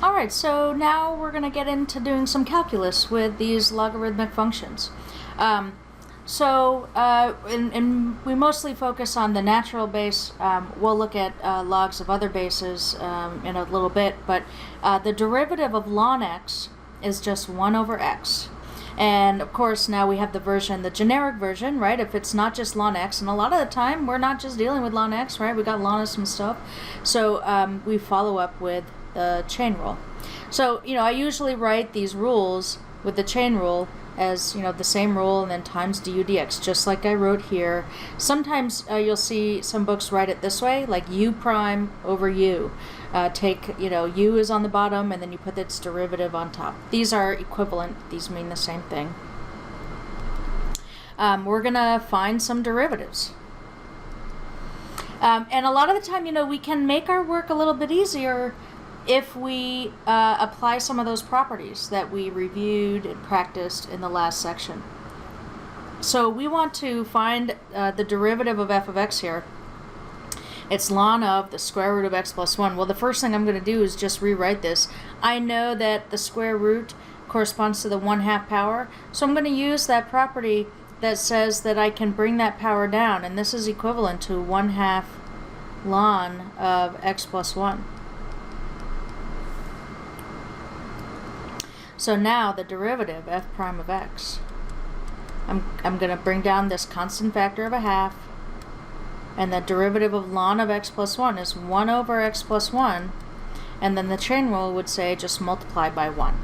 Alright, so now we're going to get into doing some calculus with these logarithmic functions. We mostly focus on the natural base. We'll look at logs of other bases in a little bit, but the derivative of ln x is just 1 over x. And of course now we have the generic version, right? If it's not just ln x, and a lot of the time we're not just dealing with ln x, right? We got ln of some stuff. So we follow up with the chain rule. So, I usually write these rules with the chain rule as, the same rule and then times du dx, just like I wrote here. Sometimes you'll see some books write it this way, like u prime over u. U is on the bottom and then you put its derivative on top. These are equivalent. These mean the same thing. We're going to find some derivatives. And a lot of the time, we can make our work a little bit easier if we apply some of those properties that we reviewed and practiced in the last section. So we want to find the derivative of f of x here. It's ln of the square root of x plus 1. Well, the first thing I'm going to do is just rewrite this. I know that the square root corresponds to the 1/2 power, so I'm going to use that property that says that I can bring that power down, and this is equivalent to 1/2 ln of x plus 1. So now the derivative, f prime of x, I'm going to bring down this constant factor of 1/2, and the derivative of ln of x plus 1 is 1 over x plus 1, and then the chain rule would say just multiply by 1.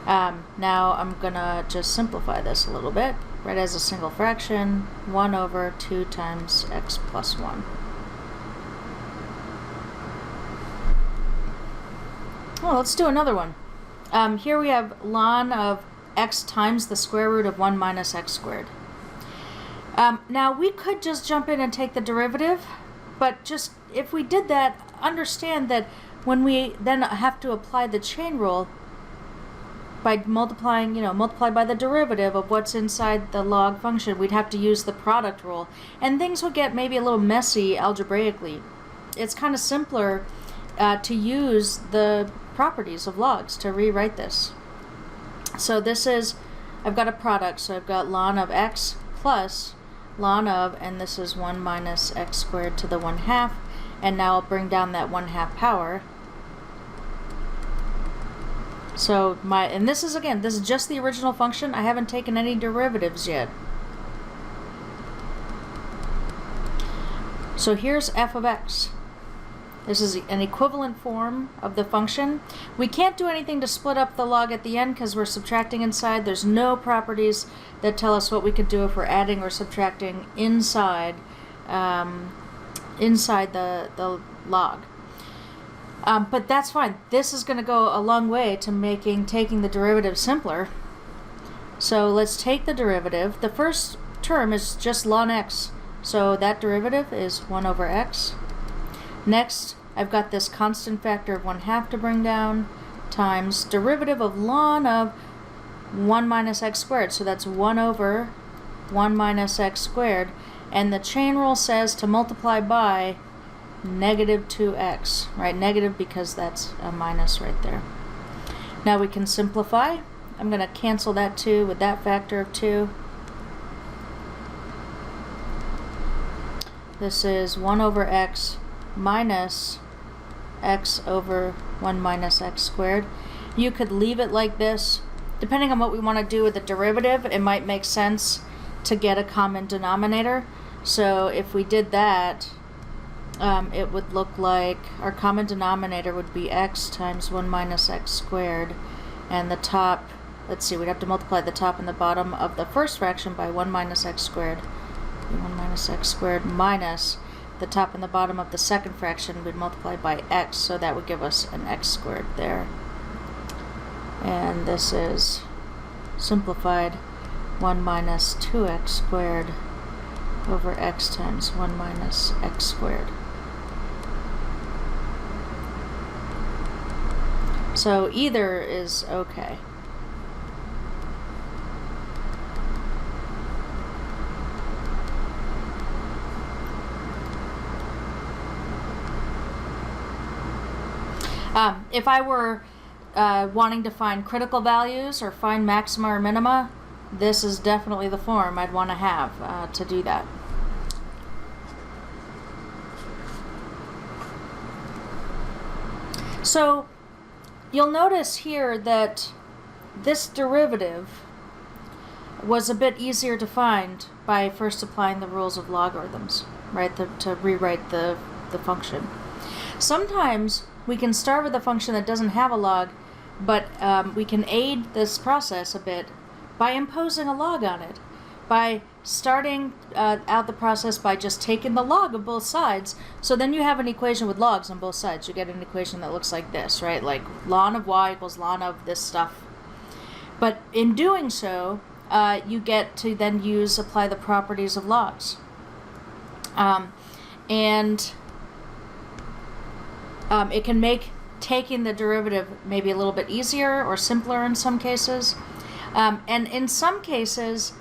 Now I'm going to just simplify this a little bit, right as a single fraction, 1 over 2 times x plus 1. Well, let's do another one. Here we have ln of x times the square root of 1 minus x squared. Now we could just jump in and take the derivative, but just if we did that, understand that when we then have to apply the chain rule by multiplying, multiply by the derivative of what's inside the log function, we'd have to use the product rule, and things would get maybe a little messy algebraically. It's kind of simpler to use the properties of logs to rewrite this. So this is, I've got a product, so I've got ln of x plus ln of, and this is 1 minus x squared to the 1/2, and now I'll bring down that 1/2 power. So and this is just the original function. I haven't taken any derivatives yet. So here's f of x. This is an equivalent form of the function. We can't do anything to split up the log at the end because we're subtracting inside. There's no properties that tell us what we could do if we're adding or subtracting inside the log. But that's fine. This is going to go a long way to taking the derivative simpler. So let's take the derivative. The first term is just ln x. So that derivative is 1 over x. Next, I've got this constant factor of 1/2 to bring down, times derivative of ln of 1 minus x squared. So that's 1 over 1 minus x squared. And the chain rule says to multiply by negative 2x, right? Negative because that's a minus right there. Now we can simplify. I'm going to cancel that 2 with that factor of 2. This is 1 over x minus x over 1 minus x squared. You could leave it like this. Depending on what we want to do with the derivative, it might make sense to get a common denominator. So if we did that, it would look like our common denominator would be x times 1 minus x squared, and the top, let's see, we'd have to multiply the top and the bottom of the first fraction by 1 minus x squared. 1 minus x squared minus the top and the bottom of the second fraction would multiply by x, so that would give us an x squared there. And this is simplified 1 minus 2x squared over x times 1 minus x squared. So either is okay. If I were wanting to find critical values or find maxima or minima, this is definitely the form I'd want to have to do that. So you'll notice here that this derivative was a bit easier to find by first applying the rules of logarithms, right, to rewrite the function. Sometimes we can start with a function that doesn't have a log, but we can aid this process a bit by imposing a log on it, by starting out the process by just taking the log of both sides. So then you have an equation with logs on both sides. You get an equation that looks like this, right? Like ln of y equals ln of this stuff. But in doing so, you get to then apply the properties of logs. It can make taking the derivative maybe a little bit easier or simpler in some cases. And in some cases,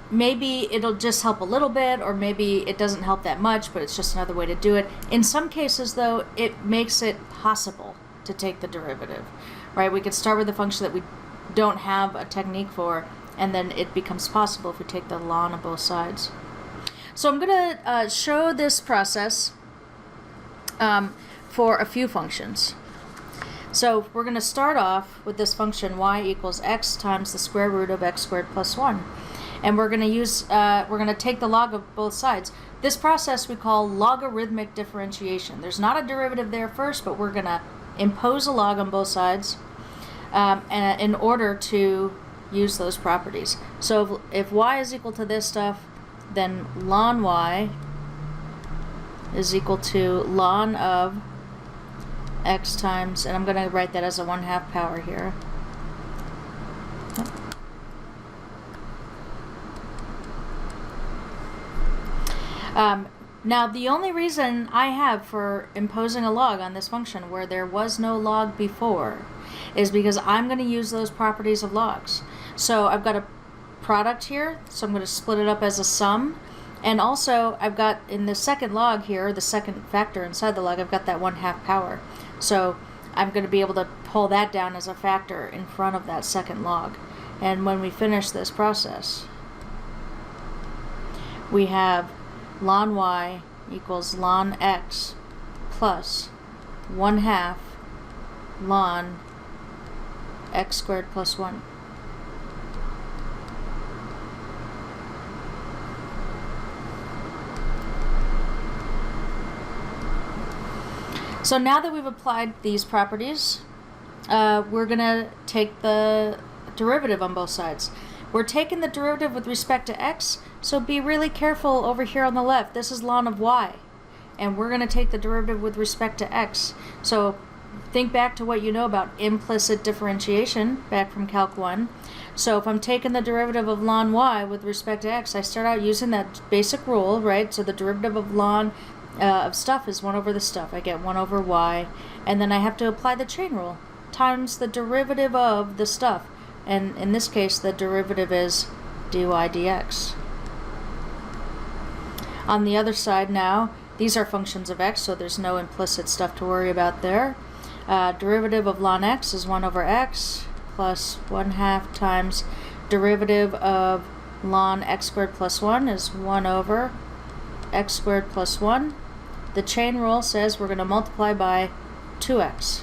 maybe it'll just help a little bit, or maybe it doesn't help that much, but it's just another way to do it. In some cases, though, it makes it possible to take the derivative, right? We could start with a function that we don't have a technique for, and then it becomes possible if we take the ln of both sides. So I'm going to show this process for a few functions. So we're going to start off with this function y equals x times the square root of x squared plus 1. And we're going to take the log of both sides. This process we call logarithmic differentiation. There's not a derivative there first, but we're going to impose a log on both sides in order to use those properties. So if y is equal to this stuff, then ln y is equal to ln of x times, and I'm going to write that as a 1/2 power here. Now the only reason I have for imposing a log on this function where there was no log before is because I'm going to use those properties of logs. So I've got a product here, so I'm going to split it up as a sum, and also I've got in the second log here, the second factor inside the log, I've got that 1/2 power. So I'm going to be able to pull that down as a factor in front of that second log. And when we finish this process, we have ln y equals ln x plus 1/2 ln x squared plus 1. So now that we've applied these properties, we're going to take the derivative on both sides. We're taking the derivative with respect to x, so be really careful over here on the left. This is ln of y, and we're going to take the derivative with respect to x. So think back to what you know about implicit differentiation back from Calc 1. So if I'm taking the derivative of ln y with respect to x, I start out using that basic rule, right? So the derivative of ln of stuff is 1 over the stuff. I get 1 over y, and then I have to apply the chain rule times the derivative of the stuff. And in this case, the derivative is dy dx. On the other side now, these are functions of x, so there's no implicit stuff to worry about there. Derivative of ln x is 1 over x plus 1/2 times derivative of ln x squared plus 1 is 1 over x squared plus 1. The chain rule says we're going to multiply by 2x.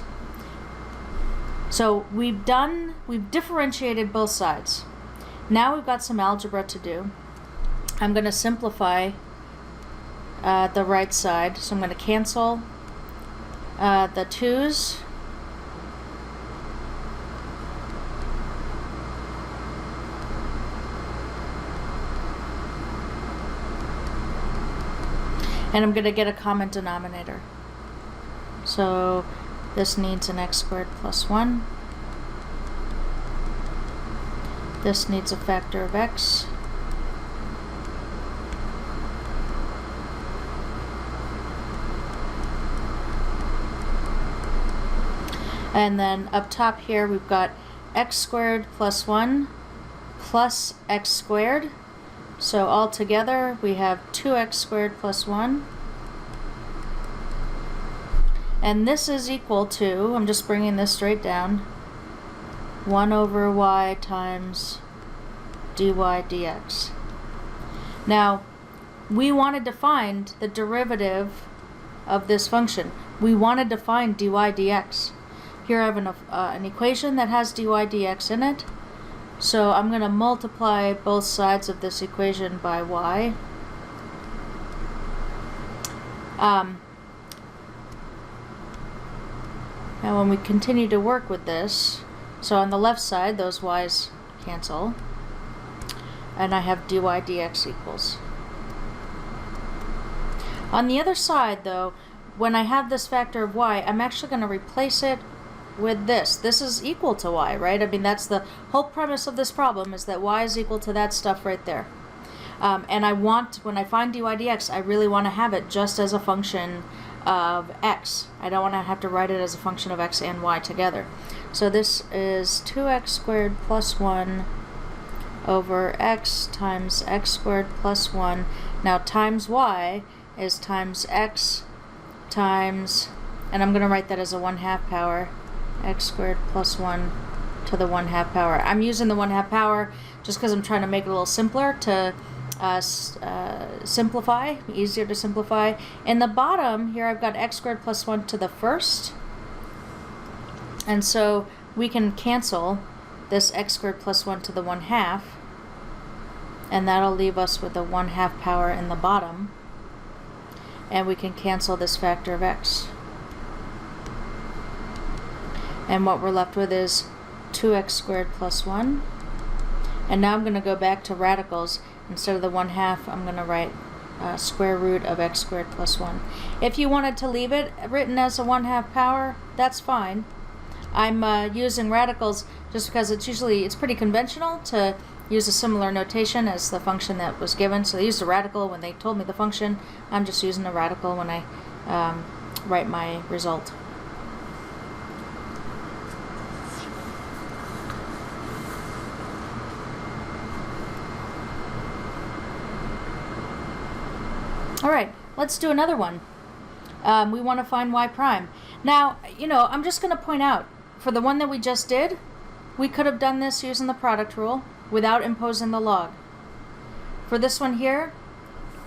So we've differentiated both sides. Now we've got some algebra to do. I'm going to simplify the right side. So I'm going to cancel the 2's. And I'm going to get a common denominator. So this needs an x squared plus 1. This needs a factor of x. And then up top here we've got x squared plus 1 plus x squared. So all together we have 2x squared plus 1. And this is equal to, I'm just bringing this straight down, 1 over y times dy dx. Now, we wanted to find the derivative of this function. We wanted to find dy dx. Here I have an equation that has dy dx in it. So I'm going to multiply both sides of this equation by y. Now when we continue to work with this, so on the left side those y's cancel, and I have dy dx equals. On the other side though, when I have this factor of y, I'm actually going to replace it with this. This is equal to y, right? I mean, that's the whole premise of this problem, is that y is equal to that stuff right there. And I want, when I find dy dx, I really want to have it just as a function of x. I don't want to have to write it as a function of x and y together. So this is 2x squared plus 1 over x times x squared plus 1. Now times y is times x times, and I'm going to write that as a 1/2 power, x squared plus 1 to the 1/2 power. I'm using the 1/2 power just because I'm trying to make it a little simpler to simplify, easier to simplify. In the bottom here I've got x squared plus 1 to the first, and so we can cancel this x squared plus 1 to the 1/2, and that'll leave us with a 1/2 power in the bottom, and we can cancel this factor of x. And what we're left with is 2x squared plus 1. And now I'm going to go back to radicals. Instead of the 1/2, I'm going to write square root of x squared plus 1. If you wanted to leave it written as a 1/2 power, that's fine. I'm using radicals just because it's pretty conventional to use a similar notation as the function that was given. So they used a radical when they told me the function. I'm just using a radical when I write my result. Alright, let's do another one. We want to find y prime. Now, I'm just going to point out, for the one that we just did, we could have done this using the product rule without imposing the log. For this one here,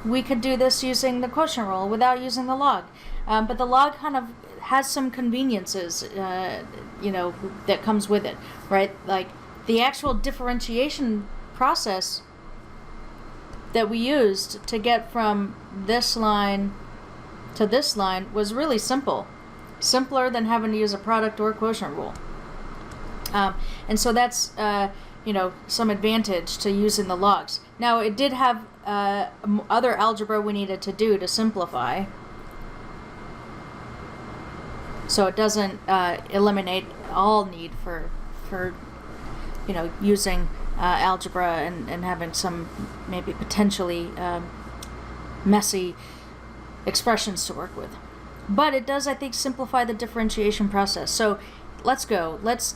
we could do this using the quotient rule without using the log. But the log kind of has some conveniences, that comes with it, right? Like the actual differentiation process that we used to get from this line to this line was really simple. Simpler than having to use a product or quotient rule. And so that's, some advantage to using the logs. Now, it did have other algebra we needed to do to simplify. So it doesn't eliminate all need for using algebra and having some maybe potentially messy expressions to work with. But it does, I think, simplify the differentiation process. So let's go. Let's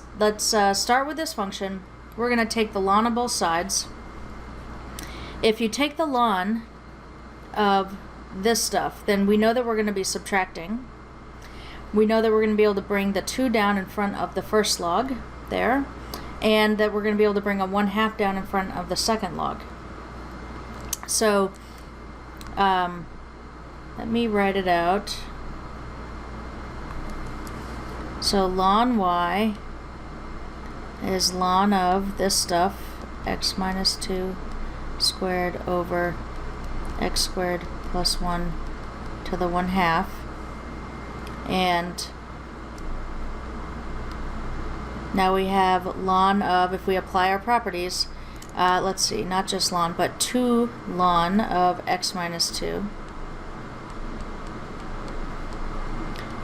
start with this function. We're going to take the ln of both sides. If you take the ln of this stuff, then we know that we're going to be subtracting. We know that we're going to be able to bring the 2 down in front of the first log there, and that we're going to be able to bring a 1/2 down in front of the second log. So let me write it out. So ln y is ln of this stuff, x minus 2 squared over x squared plus 1 to the 1/2. And now we have ln of, if we apply our properties, let's see, not just ln, but 2 ln of x minus 2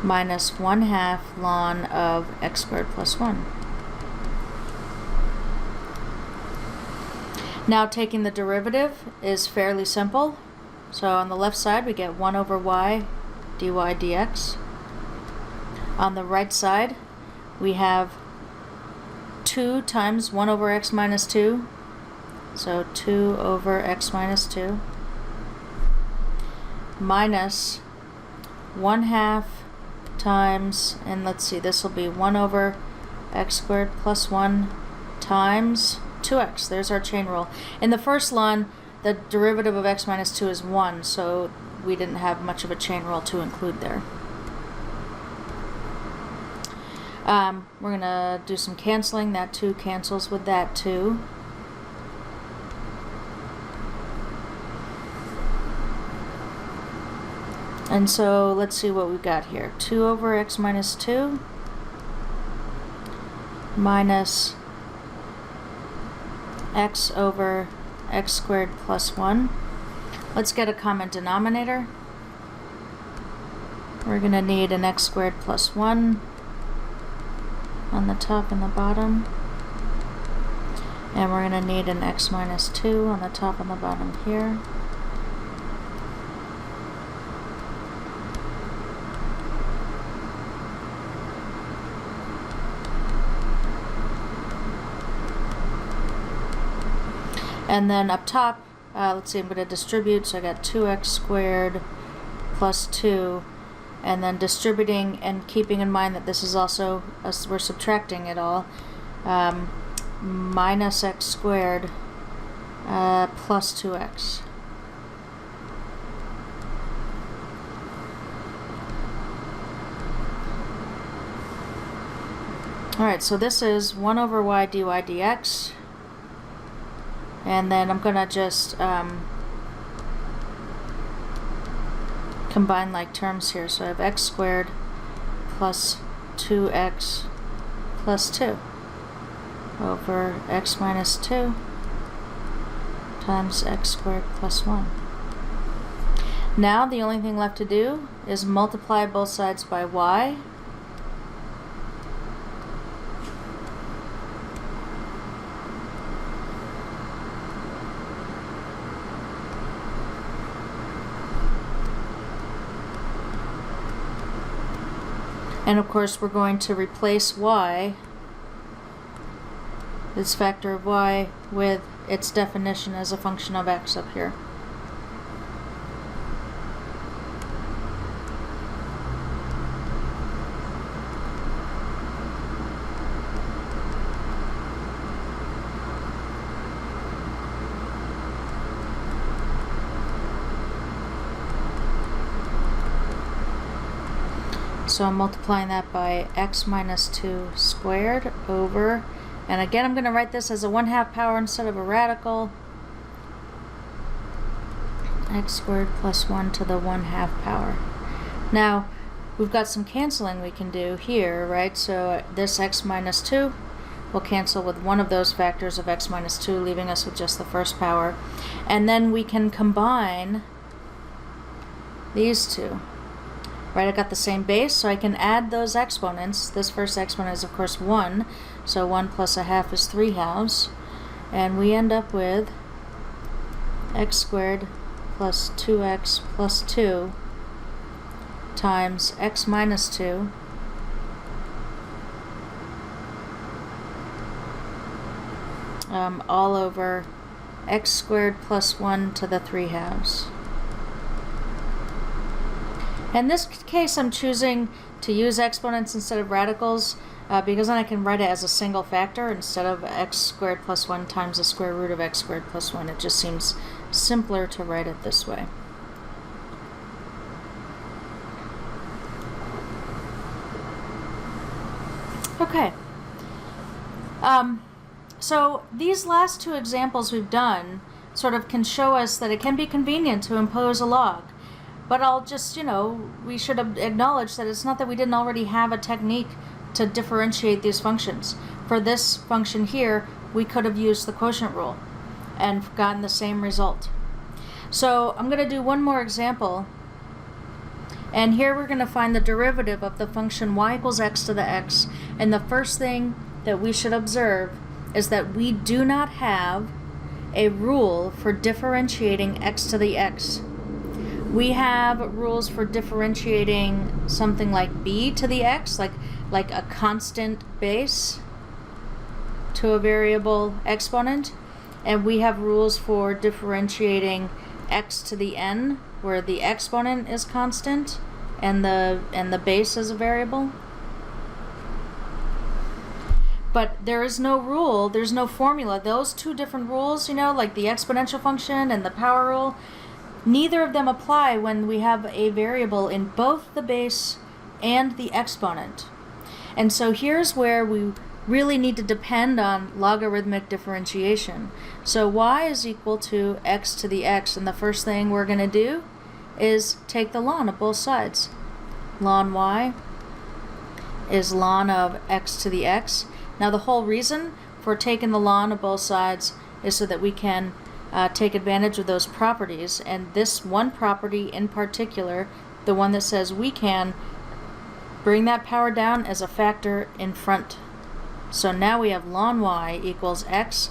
minus 1/2 ln of x squared plus 1. Now taking the derivative is fairly simple. So on the left side we get 1 over y dy dx. On the right side we have 2 times 1 over x minus 2. So 2 over x minus 2 minus 1/2 times, and let's see, this will be 1 over x squared plus 1 times 2x. There's our chain rule. In the first Lon, the derivative of x minus 2 is 1, so we didn't have much of a chain rule to include there. We're going to do some canceling. That 2 cancels with that 2. And so let's see what we've got here. 2 over x minus 2 minus x over x squared plus 1. Let's get a common denominator. We're going to need an x squared plus 1 on the top and the bottom. And we're going to need an x minus 2 on the top and the bottom here. And then up top, let's see, I'm going to distribute, so I got 2x squared plus 2, and then distributing and keeping in mind that this is also, as we're subtracting it all, minus x squared plus 2x. Alright, so this is 1 over y dy dx. And then I'm going to just combine like terms here. So I have x squared plus 2x plus 2 over x minus 2 times x squared plus 1. Now the only thing left to do is multiply both sides by y. And of course we're going to replace y, this factor of y, with its definition as a function of x up here. So I'm multiplying that by x minus 2 squared over, and again I'm going to write this as a 1/2 power instead of a radical, x squared plus 1 to the 1/2 power. Now we've got some canceling we can do here, right? So this x minus 2 will cancel with one of those factors of x minus 2, leaving us with just the first power. And then we can combine these two. Right, I got the same base, so I can add those exponents. This first exponent is of course 1, so 1 plus 1/2 is 3/2, and we end up with x squared plus 2x plus 2 times x minus 2 all over x squared plus 1 to the 3/2. In this case, I'm choosing to use exponents instead of radicals because then I can write it as a single factor instead of x squared plus 1 times the square root of x squared plus 1. It just seems simpler to write it this way. Okay. So these last two examples we've done sort of can show us that it can be convenient to impose a log. But I'll just, we should acknowledge that it's not that we didn't already have a technique to differentiate these functions. For this function here, we could have used the quotient rule and gotten the same result. So I'm going to do one more example. And here we're going to find the derivative of the function y equals x to the x. And the first thing that we should observe is that we do not have a rule for differentiating x to the x. We have rules for differentiating something like b to the x, like a constant base to a variable exponent, and we have rules for differentiating x to the n, where the exponent is constant, and the base as a variable. But there is no rule, there's no formula. Those two different rules, you know, like the exponential function and the power rule, neither of them apply when we have a variable in both the base and the exponent. And so here's where we really need to depend on logarithmic differentiation. So y is equal to x to the x, and the first thing we're going to do is take the ln of both sides. Ln y is ln of x to the x. Now the whole reason for taking the ln of both sides is so that we can take advantage of those properties, and this one property in particular, the one that says we can bring that power down as a factor in front. So now we have ln y equals x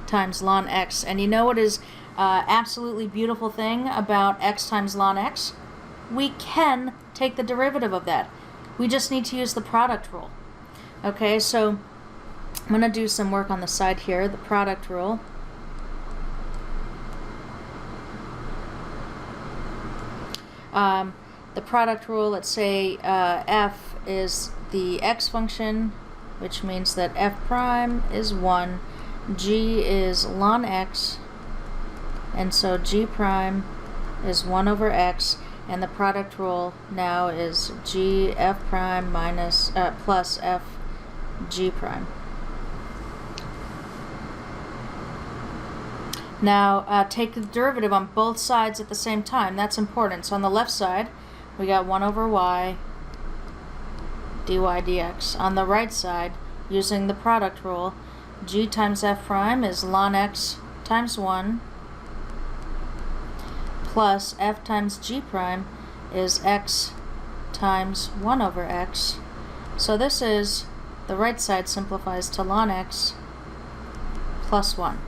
times ln x. And you know what is absolutely beautiful thing about x times ln x? We can take the derivative of that. We just need to use the product rule. Okay, so I'm going to do some work on the side here, the product rule. The product rule, let's say f is the x function, which means that f prime is 1, g is ln x, and so g prime is 1 over x, and the product rule now is g f prime minus plus f g prime. Now take the derivative on both sides at the same time. That's important. So on the left side, we got 1 over y dy dx. On the right side, using the product rule, g times f prime is ln x times 1 plus f times g prime is x times 1 over x. So this is, the right side simplifies to ln x plus 1.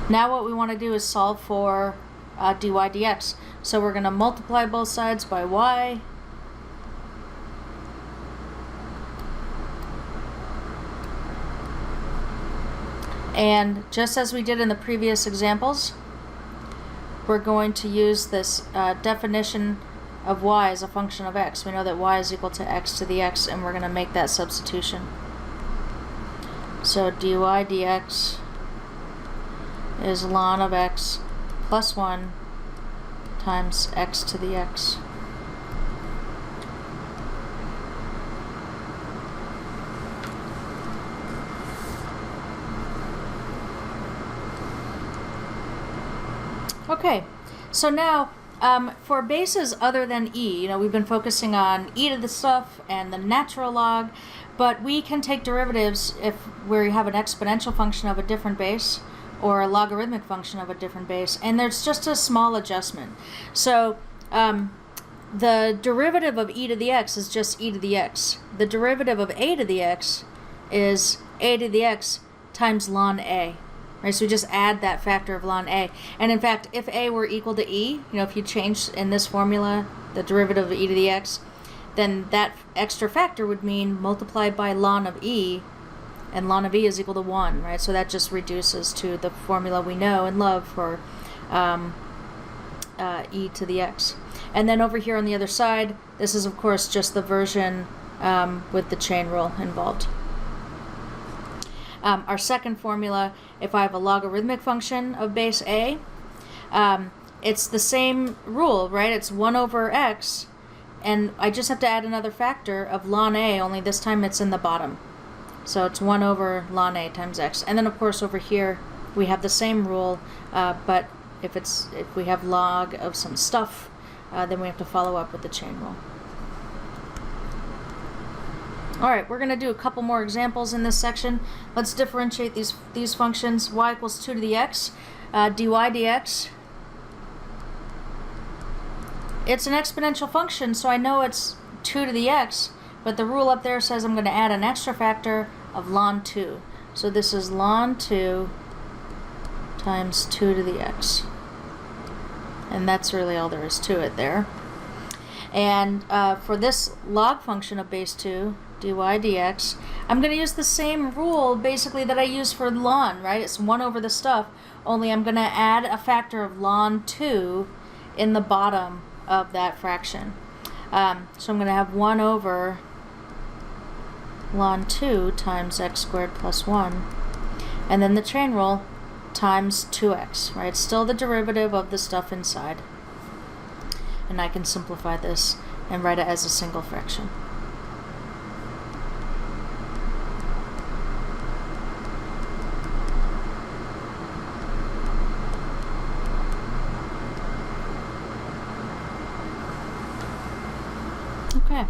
Now what we want to do is solve for dy dx. So we're going to multiply both sides by y. And just as we did in the previous examples, we're going to use this definition of y as a function of x. We know that y is equal to x to the x, and we're going to make that substitution. So dy dx is ln of x plus 1 times x to the x. Okay, so now for bases other than e, you know, we've been focusing on e to the stuff and the natural log, but we can take derivatives if we have an exponential function of a different base or a logarithmic function of a different base, and there's just a small adjustment. So the derivative of e to the x is just e to the x. The derivative of a to the x is a to the x times ln a. Right, so we just add that factor of ln a. And in fact, if a were equal to e, you know, if you change in this formula the derivative of e to the x, then that extra factor would mean multiplied by ln of e, and ln of e is equal to 1, right? So that just reduces to the formula we know and love for e to the x. And then over here on the other side, this is of course just the version with the chain rule involved. Our second formula, if I have a logarithmic function of base a, it's the same rule, right? It's 1 over x, and I just have to add another factor of ln a, only this time it's in the bottom. So it's 1 over ln a times x. And then of course over here we have the same rule, but if we have log of some stuff, then we have to follow up with the chain rule. Alright, we're going to do a couple more examples in this section. Let's differentiate these functions. Y equals 2 to the x, dy dx. It's an exponential function, so I know it's 2 to the x, but the rule up there says I'm going to add an extra factor of ln 2. So this is ln 2 times 2 to the x. And that's really all there is to it there. And for this log function of base 2, dy dx, I'm going to use the same rule basically that I use for ln, right? It's 1 over the stuff. only I'm going to add a factor of ln 2 in the bottom of that fraction. So I'm going to have 1 over ln 2 times x squared plus 1, and then the chain rule times 2x, right? It's still the derivative of the stuff inside. And I can simplify this and write it as a single fraction. Okay.